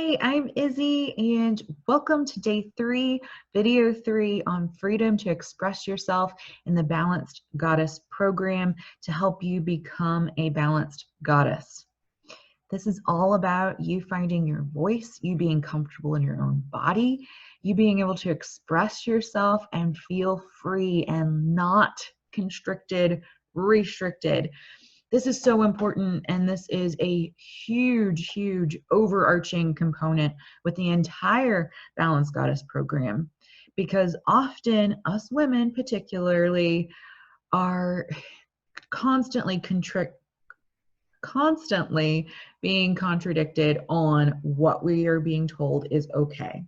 Hi, I'm Izzy, and welcome to day 3, video 3 on freedom to express yourself in the Balanced Goddess program to help you become a balanced goddess. This is all about you finding your voice, you being comfortable in your own body, you being able to express yourself and feel free and not constricted, restricted. This is so important, and this is a huge overarching component with the entire Balanced Goddess program, because often us women particularly are constantly being contradicted on what we are being told is okay,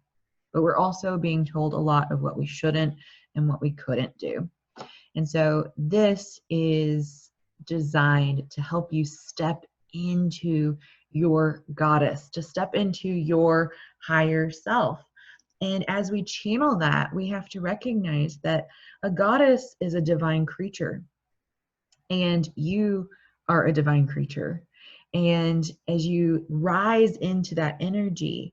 but we're also being told a lot of what we shouldn't and what we couldn't do. And so this is designed to help you step into your goddess, to step into your higher self. And as we channel that, we have to recognize that a goddess is a divine creature, and you are a divine creature. And as you rise into that energy,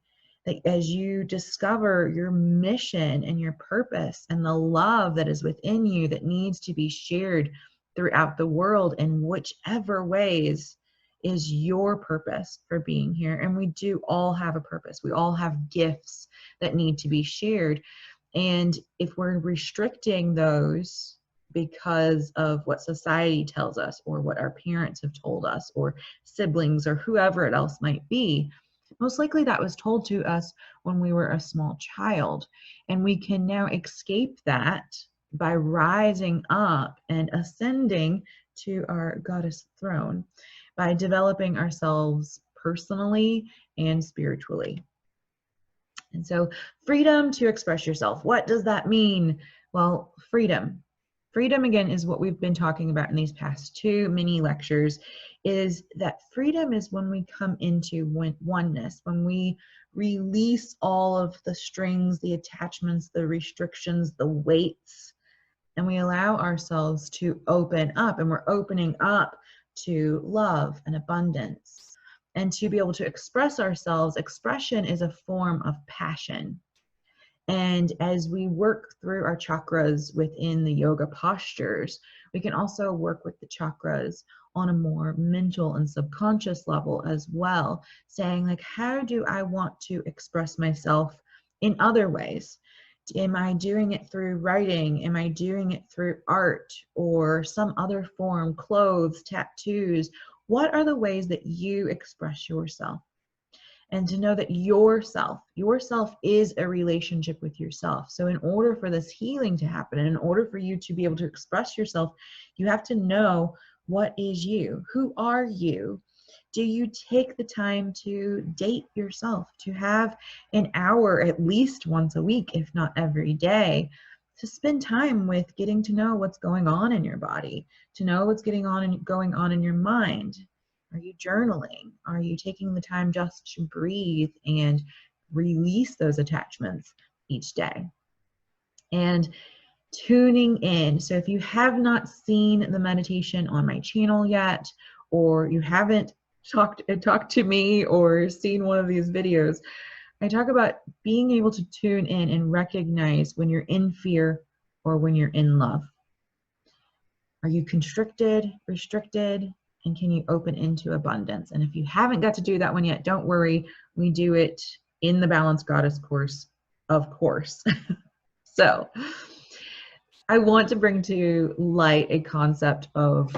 as you discover your mission and your purpose and the love that is within you that needs to be shared throughout the world in whichever ways is your purpose for being here. And we do all have a purpose. We all have gifts that need to be shared. And if we're restricting those because of what society tells us or what our parents have told us or siblings or whoever it else might be, most likely that was told to us when we were a small child. And we can now escape that by rising up and ascending to our goddess throne, by developing ourselves personally and spiritually. And so freedom to express yourself. What does that mean? Well, freedom. Freedom, again, is what we've been talking about in these past 2 mini lectures, is that freedom is when we come into oneness, when we release all of the strings, the attachments, the restrictions, the weights, and we allow ourselves to open up, and we're opening up to love and abundance. And to be able to express ourselves, expression is a form of passion. And as we work through our chakras within the yoga postures, we can also work with the chakras on a more mental and subconscious level as well, saying like, how do I want to express myself in other ways? Am I doing it through writing? Am I doing it through art or some other form, clothes, tattoos? What are the ways that you express yourself? And to know that yourself is a relationship with yourself. So in order for this healing to happen, and in order for you to be able to express yourself, you have to know, what is you? Who are you? Do you take the time to date yourself, to have an hour at least once a week, if not every day, to spend time with getting to know what's going on in your body, to know what's going on in your mind? Are you journaling? Are you taking the time just to breathe and release those attachments each day? And tuning in. So if you have not seen the meditation on my channel yet, or you haven't talked to me or seen one of these videos, I talk about being able to tune in and recognize when you're in fear or when you're in love. Are you constricted, restricted, and can you open into abundance? And if you haven't got to do that one yet, don't worry. We do it in the Balanced Goddess course, of course. So I want to bring to light a concept of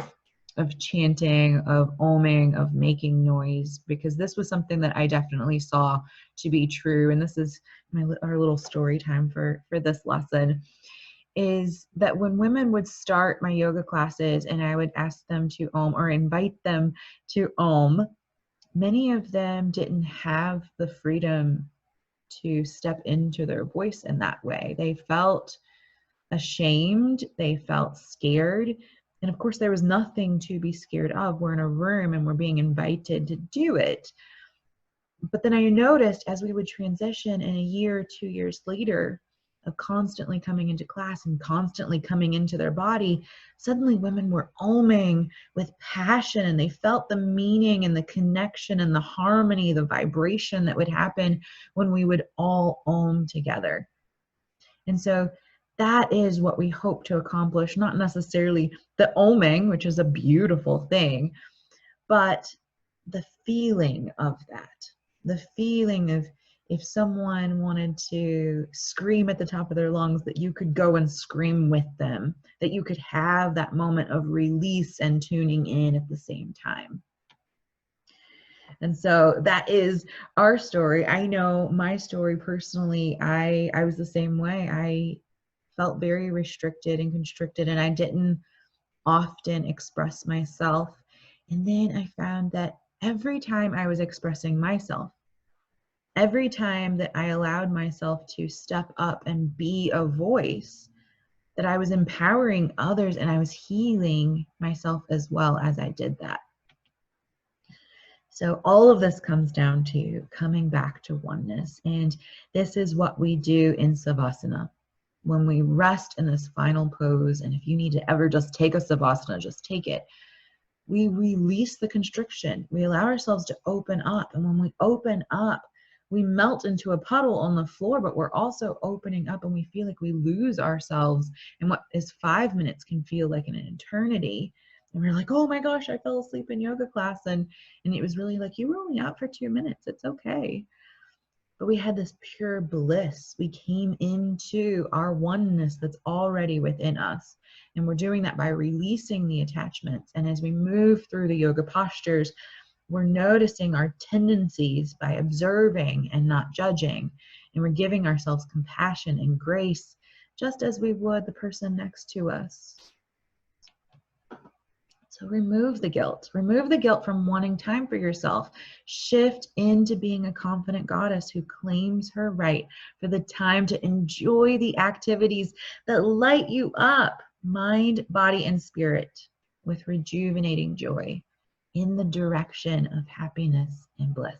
chanting, of oming, of making noise, because this was something that I definitely saw to be true. And this is our little story time for this lesson, is that when women would start my yoga classes and I would ask them to om or invite them to om, many of them didn't have the freedom to step into their voice in that way. They felt ashamed, they felt scared. And of course, there was nothing to be scared of. We're in a room and we're being invited to do it. But then I noticed as we would transition in a year or 2 years later, of constantly coming into class and constantly coming into their body, suddenly women were oming with passion, and they felt the meaning and the connection and the harmony, the vibration that would happen when we would all om together. And so that is what we hope to accomplish, not necessarily the oming, which is a beautiful thing, but the feeling of that, the feeling of if someone wanted to scream at the top of their lungs, that you could go and scream with them, that you could have that moment of release and tuning in at the same time. And so that is our story. I know my story personally, I was the same way. I felt very restricted and constricted, and I didn't often express myself. And then I found that every time I was expressing myself, every time that I allowed myself to step up and be a voice, that I was empowering others and I was healing myself as well as I did that. So all of this comes down to coming back to oneness. And this is what we do in Savasana. When we rest in this final pose, and if you need to ever just take a Savasana, just take it. We release the constriction. We allow ourselves to open up. And when we open up, we melt into a puddle on the floor, but we're also opening up, and we feel like we lose ourselves. And what is 5 minutes can feel like an eternity. And we're like, oh my gosh, I fell asleep in yoga class. And it was really like, you were only out for 2 minutes. It's okay. But we had this pure bliss. We came into our oneness that's already within us. And we're doing that by releasing the attachments. And as we move through the yoga postures, we're noticing our tendencies by observing and not judging. And we're giving ourselves compassion and grace, just as we would the person next to us. So remove the guilt. Remove the guilt from wanting time for yourself. Shift into being a confident goddess who claims her right for the time to enjoy the activities that light you up, mind, body, and spirit, with rejuvenating joy in the direction of happiness and bliss.